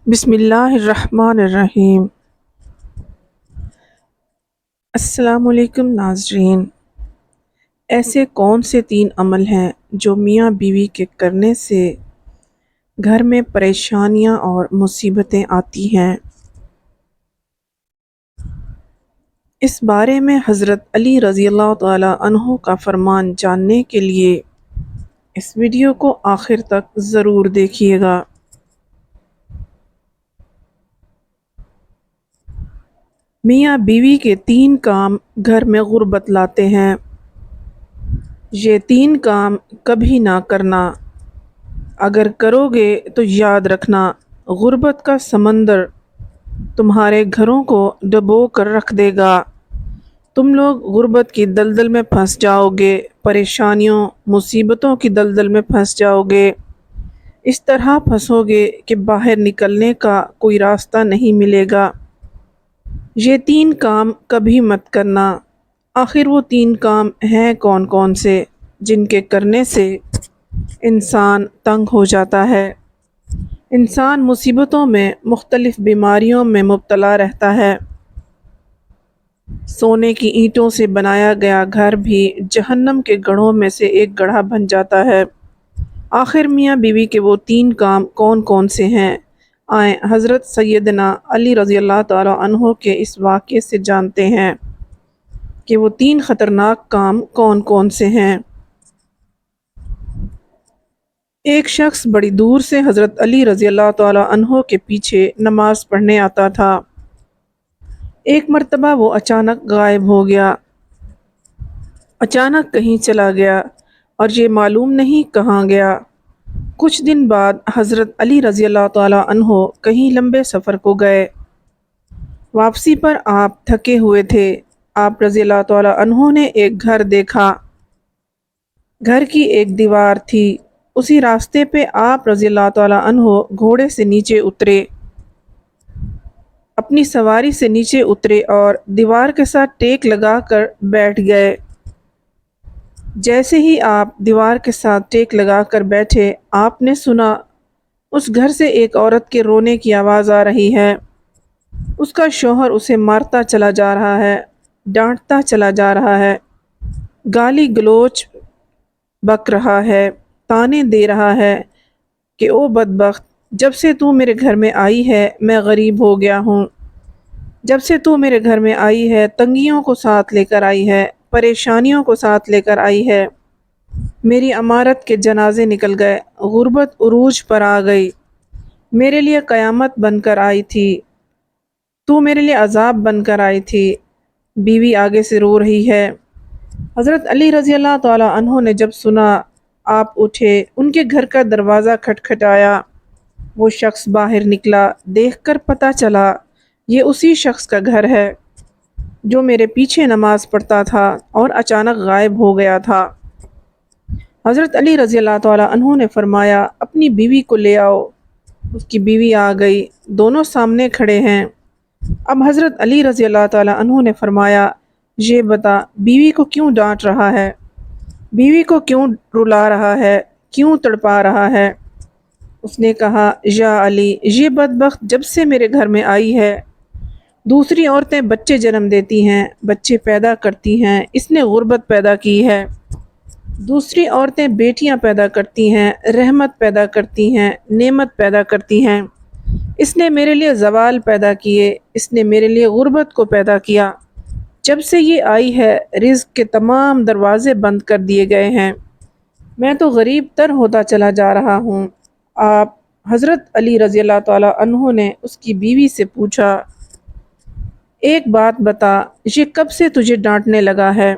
بسم اللہ الرحمن الرحیم۔ السلام علیکم ناظرین۔ ایسے کون سے 3 عمل ہیں جو میاں بیوی کے کرنے سے گھر میں پریشانیاں اور مصیبتیں آتی ہیں؟ اس بارے میں حضرت علی رضی اللہ تعالی عنہ کا فرمان جاننے کے لیے اس ویڈیو کو آخر تک ضرور دیکھیے گا۔ میاں بیوی کے 3 کام گھر میں غربت لاتے ہیں۔ یہ 3 کام کبھی نہ کرنا۔ اگر کرو گے تو یاد رکھنا، غربت کا سمندر تمہارے گھروں کو ڈبو کر رکھ دے گا۔ تم لوگ غربت کی دلدل میں پھنس جاؤ گے، پریشانیوں مصیبتوں کی دلدل میں پھنس جاؤ گے۔ اس طرح پھنسو گے کہ باہر نکلنے کا کوئی راستہ نہیں ملے گا۔ یہ 3 کام کبھی مت کرنا۔ آخر وہ 3 کام ہیں کون کون سے جن کے کرنے سے انسان تنگ ہو جاتا ہے، انسان مصیبتوں میں، مختلف بیماریوں میں مبتلا رہتا ہے۔ سونے کی اینٹوں سے بنایا گیا گھر بھی جہنم کے گڑھوں میں سے ایک گڑھا بن جاتا ہے۔ آخر میاں بیوی کے وہ 3 کام کون کون سے ہیں؟ آئیں حضرت سیدنا علی رضی اللہ تعالی عنہ کے اس واقعے سے جانتے ہیں کہ وہ 3 خطرناک کام کون کون سے ہیں۔ ایک شخص بڑی دور سے حضرت علی رضی اللہ تعالی عنہ کے پیچھے نماز پڑھنے آتا تھا۔ ایک مرتبہ وہ اچانک غائب ہو گیا، اچانک کہیں چلا گیا اور یہ معلوم نہیں کہاں گیا۔ کچھ دن بعد حضرت علی رضی اللہ تعالی عنہ کہیں لمبے سفر کو گئے۔ واپسی پر آپ تھکے ہوئے تھے۔ آپ رضی اللہ تعالی عنہ نے ایک گھر دیکھا۔ گھر کی ایک دیوار تھی۔ اسی راستے پہ آپ رضی اللہ تعالی عنہ گھوڑے سے نیچے اترے، اپنی سواری سے نیچے اترے اور دیوار کے ساتھ ٹیک لگا کر بیٹھ گئے۔ جیسے ہی آپ دیوار کے ساتھ ٹیک لگا کر بیٹھے، آپ نے سنا اس گھر سے ایک عورت کے رونے کی آواز آ رہی ہے۔ اس کا شوہر اسے مارتا چلا جا رہا ہے، ڈانٹتا چلا جا رہا ہے، گالی گلوچ بک رہا ہے، تانے دے رہا ہے کہ او بدبخت، جب سے تو میرے گھر میں آئی ہے میں غریب ہو گیا ہوں۔ جب سے تو میرے گھر میں آئی ہے تنگیوں کو ساتھ لے کر آئی ہے، پریشانیوں کو ساتھ لے کر آئی ہے۔ میری عمارت کے جنازے نکل گئے، غربت عروج پر آ گئی، میرے لیے قیامت بن کر آئی تھی، تو میرے لیے عذاب بن کر آئی تھی۔ بیوی آگے سے رو رہی ہے۔ حضرت علی رضی اللہ تعالی عنہ نے جب سنا، آپ اٹھے، ان کے گھر کا دروازہ کھٹکھٹایا۔ وہ شخص باہر نکلا، دیکھ کر پتہ چلا یہ اسی شخص کا گھر ہے جو میرے پیچھے نماز پڑھتا تھا اور اچانک غائب ہو گیا تھا۔ حضرت علی رضی اللہ تعالی عنہ نے فرمایا، اپنی بیوی کو لے آؤ۔ اس کی بیوی آ گئی، دونوں سامنے کھڑے ہیں۔ اب حضرت علی رضی اللہ تعالی عنہ نے فرمایا، یہ بتا بیوی کو کیوں ڈانٹ رہا ہے، بیوی کو کیوں رلا رہا ہے، کیوں تڑپا رہا ہے؟ اس نے کہا، یا علی، یہ بدبخت جب سے میرے گھر میں آئی ہے، دوسری عورتیں بچے جنم دیتی ہیں، بچے پیدا کرتی ہیں، اس نے غربت پیدا کی ہے۔ دوسری عورتیں بیٹیاں پیدا کرتی ہیں، رحمت پیدا کرتی ہیں، نعمت پیدا کرتی ہیں، اس نے میرے لیے زوال پیدا کیے، اس نے میرے لیے غربت کو پیدا کیا۔ جب سے یہ آئی ہے رزق کے تمام دروازے بند کر دیے گئے ہیں، میں تو غریب تر ہوتا چلا جا رہا ہوں۔ آپ حضرت علی رضی اللہ تعالی عنہ نے اس کی بیوی سے پوچھا، ایک بات بتا، یہ کب سے تجھے ڈانٹنے لگا ہے،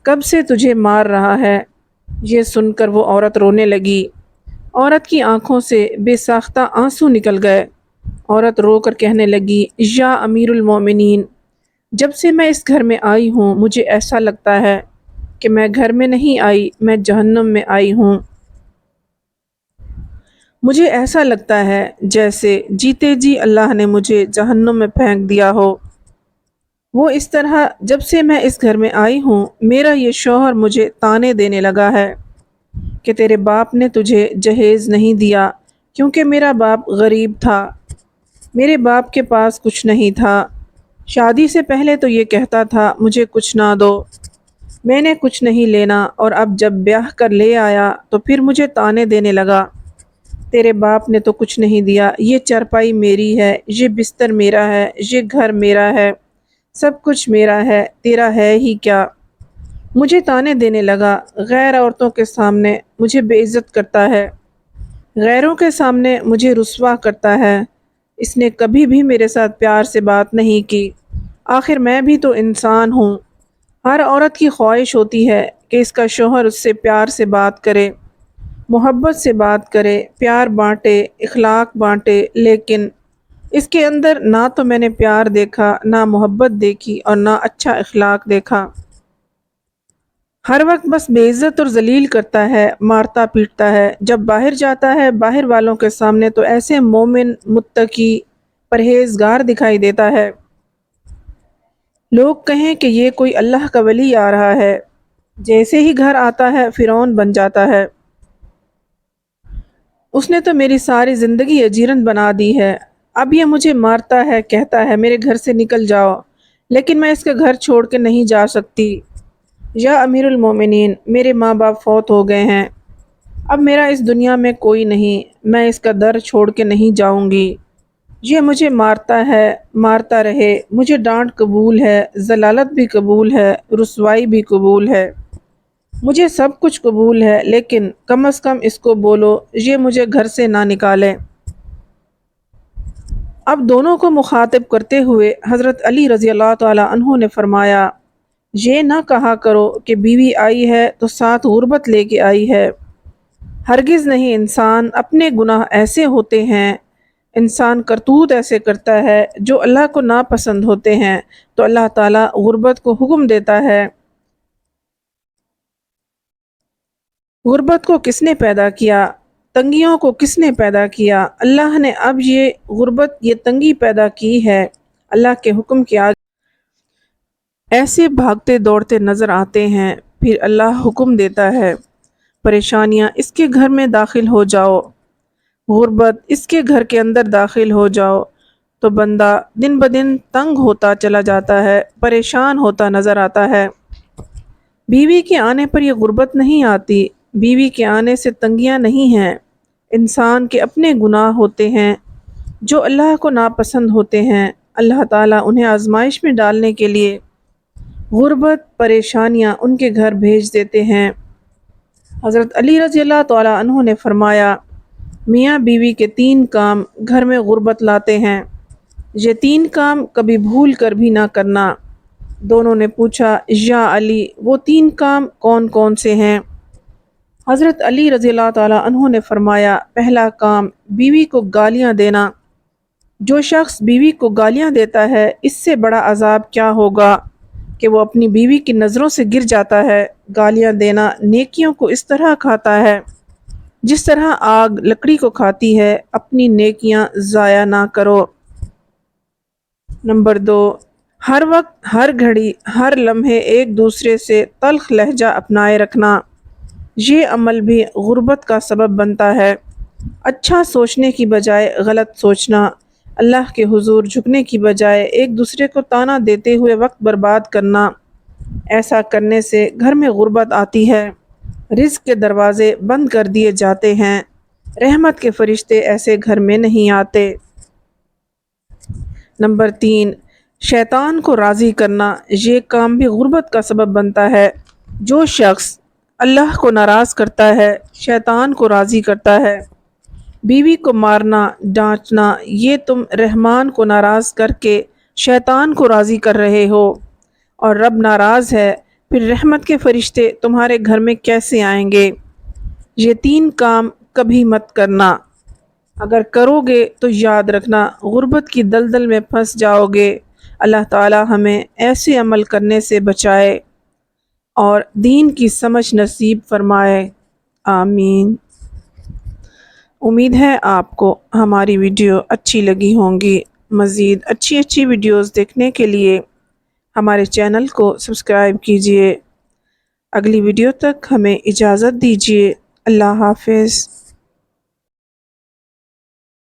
کب سے تجھے مار رہا ہے؟ یہ سن کر وہ عورت رونے لگی۔ عورت کی آنکھوں سے بے ساختہ آنسو نکل گئے۔ عورت رو کر کہنے لگی، یا امیر المومنین، جب سے میں اس گھر میں آئی ہوں مجھے ایسا لگتا ہے کہ میں گھر میں نہیں آئی، میں جہنم میں آئی ہوں۔ مجھے ایسا لگتا ہے جیسے جیتے جی اللہ نے مجھے جہنم میں پھینک دیا ہو۔ وہ اس طرح جب سے میں اس گھر میں آئی ہوں میرا یہ شوہر مجھے تانے دینے لگا ہے کہ تیرے باپ نے تجھے جہیز نہیں دیا کیونکہ میرا باپ غریب تھا، میرے باپ کے پاس کچھ نہیں تھا۔ شادی سے پہلے تو یہ کہتا تھا مجھے کچھ نہ دو، میں نے کچھ نہیں لینا، اور اب جب بیاہ کر لے آیا تو پھر مجھے طعنے دینے لگا، تیرے باپ نے تو کچھ نہیں دیا، یہ چارپائی میری ہے، یہ بستر میرا ہے، یہ گھر میرا ہے، سب کچھ میرا ہے، تیرا ہے ہی کیا۔ مجھے طعنے دینے لگا، غیر عورتوں کے سامنے مجھے بے عزت کرتا ہے، غیروں کے سامنے مجھے رسوا کرتا ہے۔ اس نے کبھی بھی میرے ساتھ پیار سے بات نہیں کی۔ آخر میں بھی تو انسان ہوں۔ ہر عورت کی خواہش ہوتی ہے کہ اس کا شوہر اس سے پیار سے بات کرے، محبت سے بات کرے، پیار بانٹے، اخلاق بانٹے، لیکن اس کے اندر نہ تو میں نے پیار دیکھا، نہ محبت دیکھی، اور نہ اچھا اخلاق دیکھا۔ ہر وقت بس بے عزت اور ذلیل کرتا ہے، مارتا پیٹتا ہے۔ جب باہر جاتا ہے باہر والوں کے سامنے تو ایسے مومن، متقی، پرہیزگار دکھائی دیتا ہے، لوگ کہیں کہ یہ کوئی اللہ کا ولی آ رہا ہے۔ جیسے ہی گھر آتا ہے فرعون بن جاتا ہے۔ اس نے تو میری ساری زندگی اجیرن بنا دی ہے۔ اب یہ مجھے مارتا ہے، کہتا ہے میرے گھر سے نکل جاؤ، لیکن میں اس کا گھر چھوڑ کے نہیں جا سکتی۔ یا امیر المومنین، میرے ماں باپ فوت ہو گئے ہیں، اب میرا اس دنیا میں کوئی نہیں، میں اس کا در چھوڑ کے نہیں جاؤں گی۔ یہ مجھے مارتا ہے، مارتا رہے، مجھے ڈانٹ قبول ہے، ذلالت بھی قبول ہے، رسوائی بھی قبول ہے، مجھے سب کچھ قبول ہے، لیکن کم از کم اس کو بولو یہ مجھے گھر سے نہ نکالے۔ اب دونوں کو مخاطب کرتے ہوئے حضرت علی رضی اللہ تعالی عنہ نے فرمایا، یہ نہ کہا کرو کہ بیوی آئی ہے تو ساتھ غربت لے کے آئی ہے، ہرگز نہیں۔ انسان اپنے گناہ ایسے ہوتے ہیں، انسان کرتوت ایسے کرتا ہے جو اللہ کو ناپسند ہوتے ہیں، تو اللہ تعالیٰ غربت کو حکم دیتا ہے۔ غربت کو کس نے پیدا کیا؟ تنگیوں کو کس نے پیدا کیا؟ اللہ نے۔ اب یہ غربت، یہ تنگی پیدا کی ہے، اللہ کے حکم کے آگے ایسے بھاگتے دوڑتے نظر آتے ہیں، پھر اللہ حکم دیتا ہے، پریشانیاں اس کے گھر میں داخل ہو جاؤ، غربت اس کے گھر کے اندر داخل ہو جاؤ، تو بندہ دن بدن تنگ ہوتا چلا جاتا ہے، پریشان ہوتا نظر آتا ہے۔ بیوی کے آنے پر یہ غربت نہیں آتی، بیوی کے آنے سے تنگیاں نہیں ہیں، انسان کے اپنے گناہ ہوتے ہیں جو اللہ کو ناپسند ہوتے ہیں۔ اللہ تعالیٰ انہیں آزمائش میں ڈالنے کے لیے غربت، پریشانیاں ان کے گھر بھیج دیتے ہیں۔ حضرت علی رضی اللہ تعالیٰ عنہ نے فرمایا، میاں بیوی کے 3 کام گھر میں غربت لاتے ہیں، یہ 3 کام کبھی بھول کر بھی نہ کرنا۔ دونوں نے پوچھا، یا علی وہ 3 کام کون کون سے ہیں؟ حضرت علی رضی اللہ تعالیٰ عنہ نے فرمایا، پہلا کام بیوی کو گالیاں دینا۔ جو شخص بیوی کو گالیاں دیتا ہے اس سے بڑا عذاب کیا ہوگا کہ وہ اپنی بیوی کی نظروں سے گر جاتا ہے۔ گالیاں دینا نیکیوں کو اس طرح کھاتا ہے جس طرح آگ لکڑی کو کھاتی ہے، اپنی نیکیاں ضائع نہ کرو۔ نمبر 2، ہر وقت، ہر گھڑی، ہر لمحے ایک دوسرے سے تلخ لہجہ اپنائے رکھنا، یہ عمل بھی غربت کا سبب بنتا ہے۔ اچھا سوچنے کی بجائے غلط سوچنا، اللہ کے حضور جھکنے کی بجائے ایک دوسرے کو طعنہ دیتے ہوئے وقت برباد کرنا، ایسا کرنے سے گھر میں غربت آتی ہے، رزق کے دروازے بند کر دیے جاتے ہیں، رحمت کے فرشتے ایسے گھر میں نہیں آتے۔ نمبر 3، شیطان کو راضی کرنا، یہ کام بھی غربت کا سبب بنتا ہے۔ جو شخص اللہ کو ناراض کرتا ہے شیطان کو راضی کرتا ہے۔ بیوی کو مارنا، ڈانٹنا، یہ تم رحمان کو ناراض کر کے شیطان کو راضی کر رہے ہو، اور رب ناراض ہے، پھر رحمت کے فرشتے تمہارے گھر میں کیسے آئیں گے؟ یہ 3 کام کبھی مت کرنا، اگر کرو گے تو یاد رکھنا غربت کی دلدل میں پھنس جاؤ گے۔ اللہ تعالی ہمیں ایسے عمل کرنے سے بچائے اور دین کی سمجھ نصیب فرمائے، آمین۔ امید ہے آپ کو ہماری ویڈیو اچھی لگی ہوں گی۔ مزید اچھی ویڈیوز دیکھنے کے لیے ہمارے چینل کو سبسکرائب کیجیے۔ اگلی ویڈیو تک ہمیں اجازت دیجیے۔ اللہ حافظ۔